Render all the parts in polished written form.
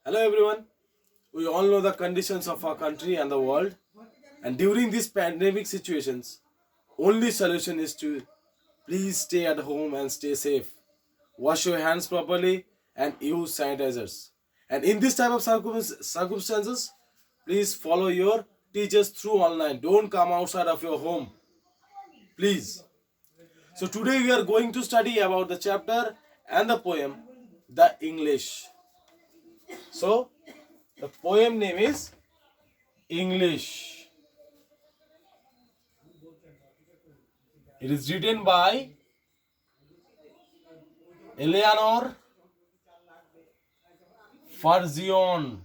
Hello everyone. We all know the conditions of our country and the world, and during these pandemic situations, only solution is to please stay at home and stay safe. Wash your hands properly and use sanitizers. And in this type of circumstances, please follow your teachers through online. Don't come outside of your home, please. So today we are going to study about the chapter and the poem, The English. So the poem name is English. It is written by Eleanor Farzion.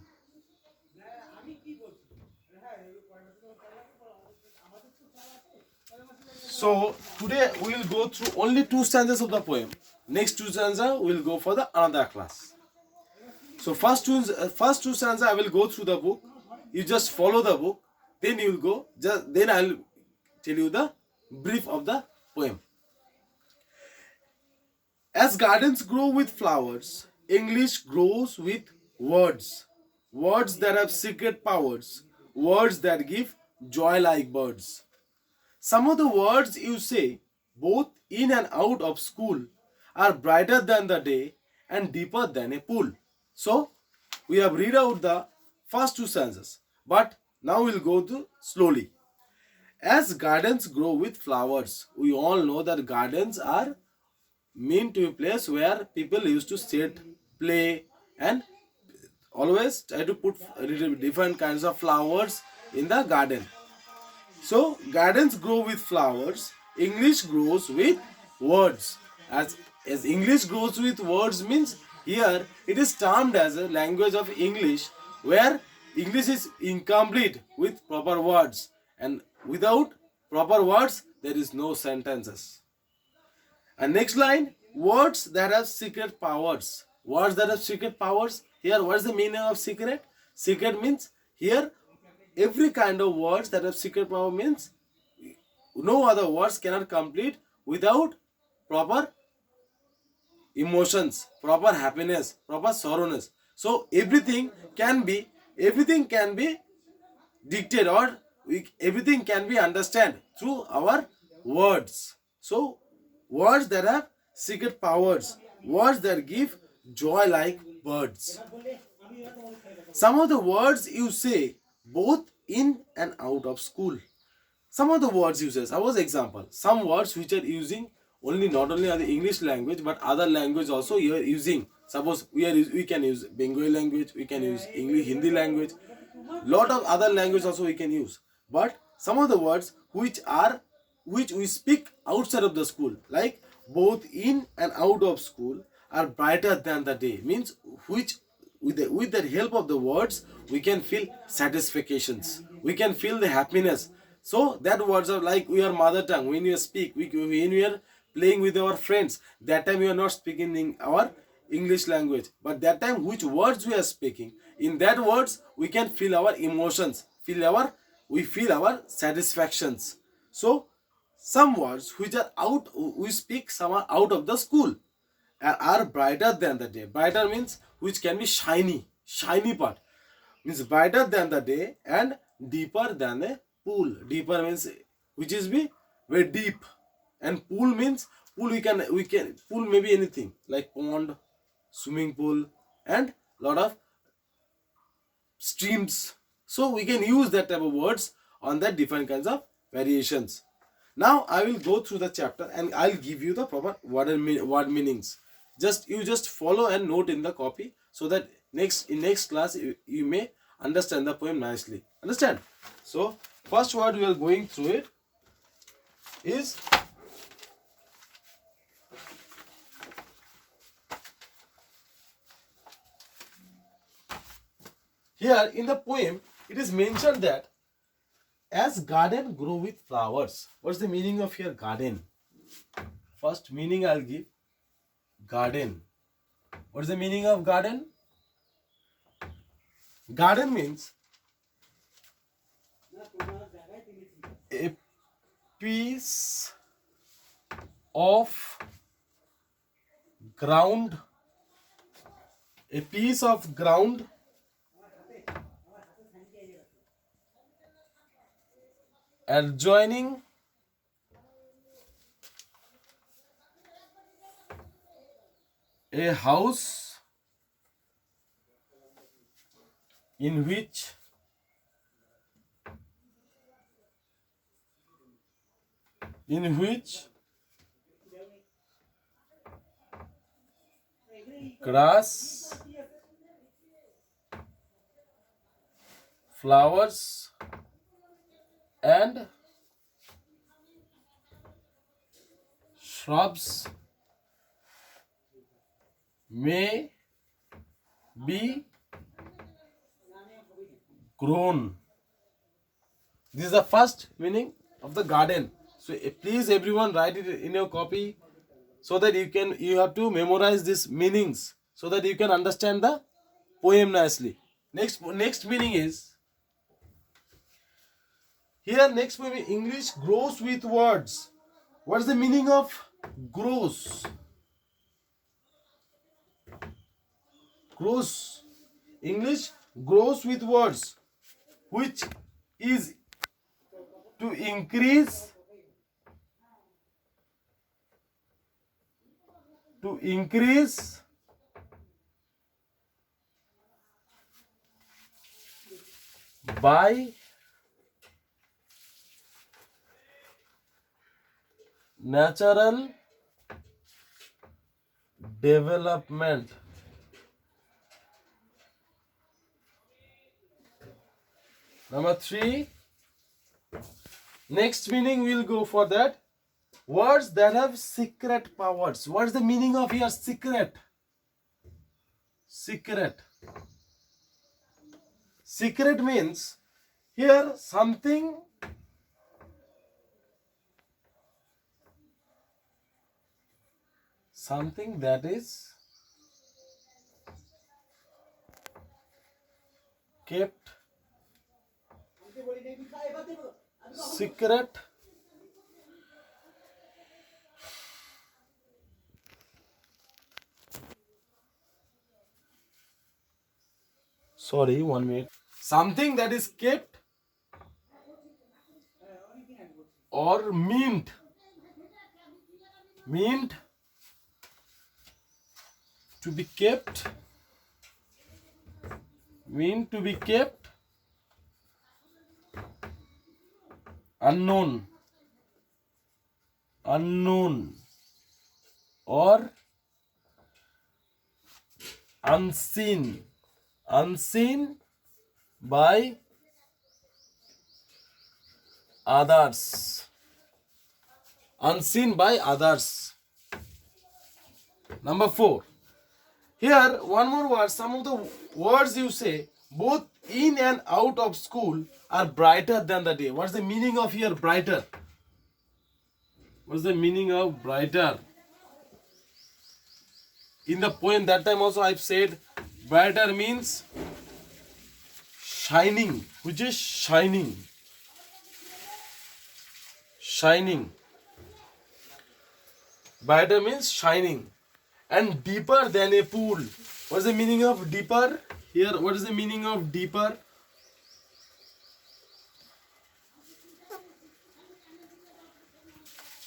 So today we will go through only two stanzas of the poem. Next two stanzas we will go for the another class. So first two stanzas I will go through the book. You just follow the book. Then you will go. Then I will tell you the brief of the poem. As gardens grow with flowers, English grows with words. Words that have secret powers. Words that give joy like birds. Some of the words you say, both in and out of school, are brighter than the day and deeper than a pool. So, we have read out the first two stanzas, but now we'll go to slowly. As gardens grow with flowers, we all know that gardens are meant to be a place where people used to sit, play, and always try to put different kinds of flowers in the garden. So gardens grow with flowers, English grows with words. As English grows with words means here it is termed as a language of English where English is incomplete with proper words, and without proper words there is no sentences. And next line, words that have secret powers. Words that have secret powers. Here, what is the meaning of secret? Secret means here every kind of words that have secret power means no other words cannot complete without proper emotions, proper happiness, proper sorrowness. So everything can be dictated, or everything can be understood through our words. So words that have secret powers, words that give joy like birds. Some of the words you say both in and out of school. Some of the words you say, suppose example, some words which are using only not only are the English language but other language also you are using. Suppose we can use Bengali language, we can use English Hindi language, lot of other language also we can use. But some of the words which we speak outside of the school, like both in and out of school, are brighter than the day. Means which with the help of the words we can feel satisfactions, we can feel the happiness. So that words are like your mother tongue. When you speak, when we are playing with our friends, that time we are not speaking in our English language, but that time which words we are speaking, in that words we can feel our emotions, we feel our satisfactions. So some words which are out, we speak, some are out of the school, are brighter than the day. Brighter means which can be shiny part, means brighter than the day, and deeper than a pool. Deeper means which is be very deep, and pool means pool we can pool maybe anything like pond, swimming pool, and lot of streams. So we can use that type of words on that different kinds of variations. Now I will go through the chapter and I'll give you the proper word meanings. Just follow and note in the copy so that in next class you may understand the poem nicely. Understand? So first word we are going through it is here in the poem. It is mentioned that as garden grow with flowers. What's the meaning of here garden? First meaning I'll give. Garden. What's the meaning of garden? Garden means a piece of ground, adjoining a house in which grass, flowers, and shrubs may be grown. This is the first meaning of the garden. So please everyone write it in your copy so that you have to memorize these meanings so that you can understand the poem nicely. Next meaning is here. Next meaning, English grows with words. What is the meaning of grows? Grows. English grows with words, which is to increase by natural development. Number 3. Next meaning we'll go for that. Words that have secret powers. What is the meaning of here secret? Secret. Secret means here something that is kept secret sorry 1 minute. Something that is kept or meant to be kept unknown or unseen by others. Number 4. Here one more word. Some of the words you say both in and out of school are brighter than the day. What's the meaning of here brighter? What's the meaning of brighter? In the poem that time also I've said brighter means shining. Which is shining. Brighter means shining. And deeper than a pool. What is the meaning of deeper? Here, what is the meaning of deeper?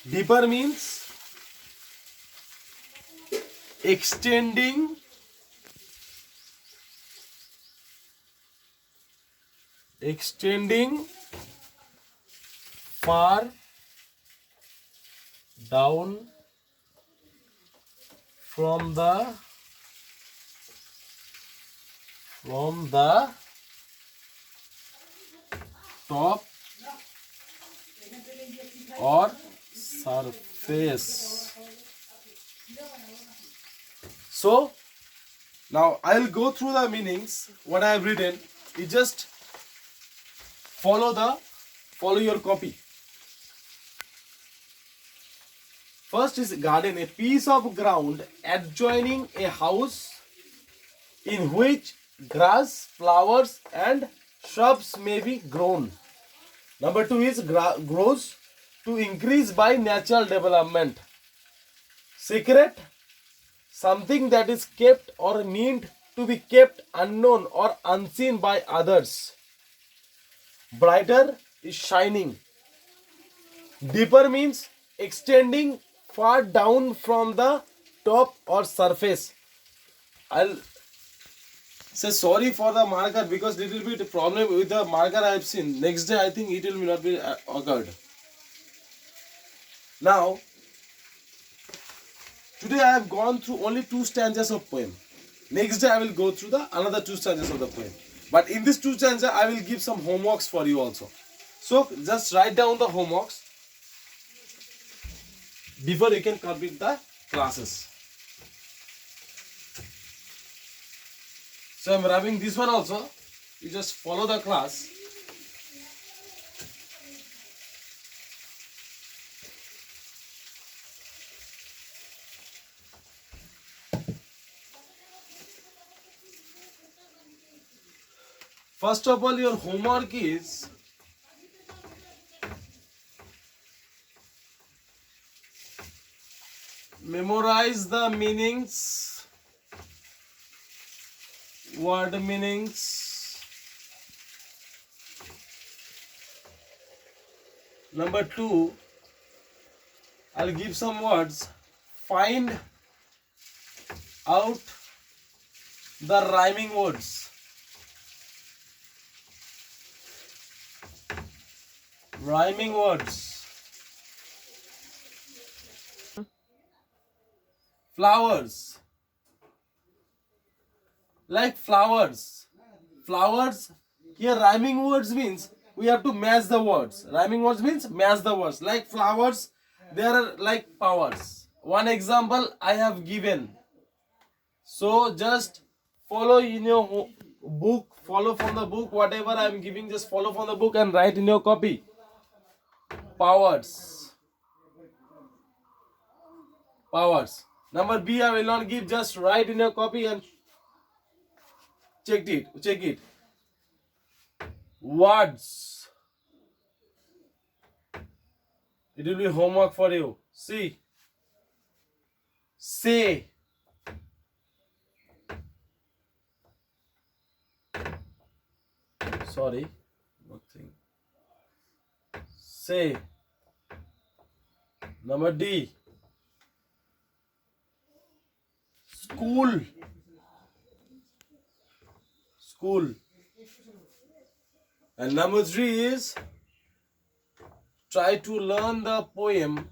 Deeper means extending far down from the top or surface. So now I'll go through the meanings what I have written. You just follow your copy. First is garden, a piece of ground adjoining a house in which grass, flowers and shrubs may be grown. Number 2 is grows to increase by natural development. Secret, something that is kept or meant to be kept unknown or unseen by others. Brighter is shining. Deeper means extending far down from the top or surface. I'll say sorry for the marker because little bit problem with the marker I have seen. Next day I think it will not be occurred. Now, today I have gone through only 2 stanzas of poem. Next day I will go through the another 2 stanzas of the poem. But in this 2 stanzas I will give some homeworks for you also. So just write down the homeworks before you can complete the classes. So I am wrapping this one also. You just follow the class. First of all, your homework is memorize the meanings, word meanings. Number 2, I'll give some words. Find out the rhyming words. Rhyming words. Flowers. Like flowers. Flowers. Here rhyming words means we have to match the words. Rhyming words means match the words. Like flowers, there are like powers. One example I have given. So just follow in your book. Follow from the book. Whatever I am giving, just follow from the book and write in your copy. Powers. Powers. Number B I will not give, just write in your copy and check it. Words. It will be homework for you. See. Say. Sorry. Nothing. Say. Number D. School. School. And number 3 is try to learn the poem.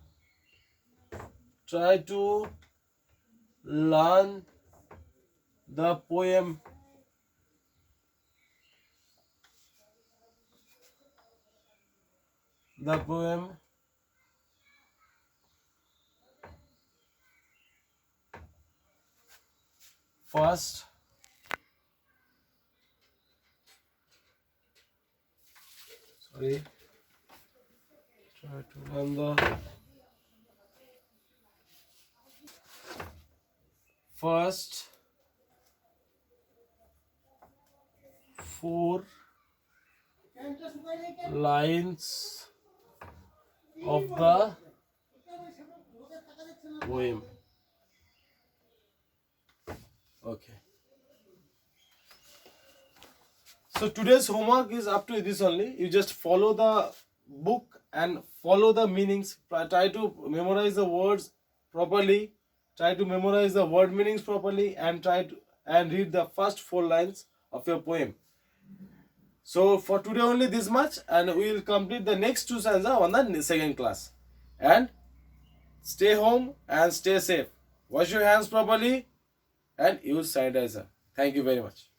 Try to learn the poem. The poem first. Sorry. Try to learn the first 4 lines of the poem. Okay. So today's homework is up to this only. You just follow the book and follow the meanings. Try to memorize the words properly. Try to memorize the word meanings properly and try to read the first 4 lines of your poem. So for today only this much, and we will complete the next 2 stanza on the second class. And stay home and stay safe. Wash your hands properly and use sanitizer. Thank you very much.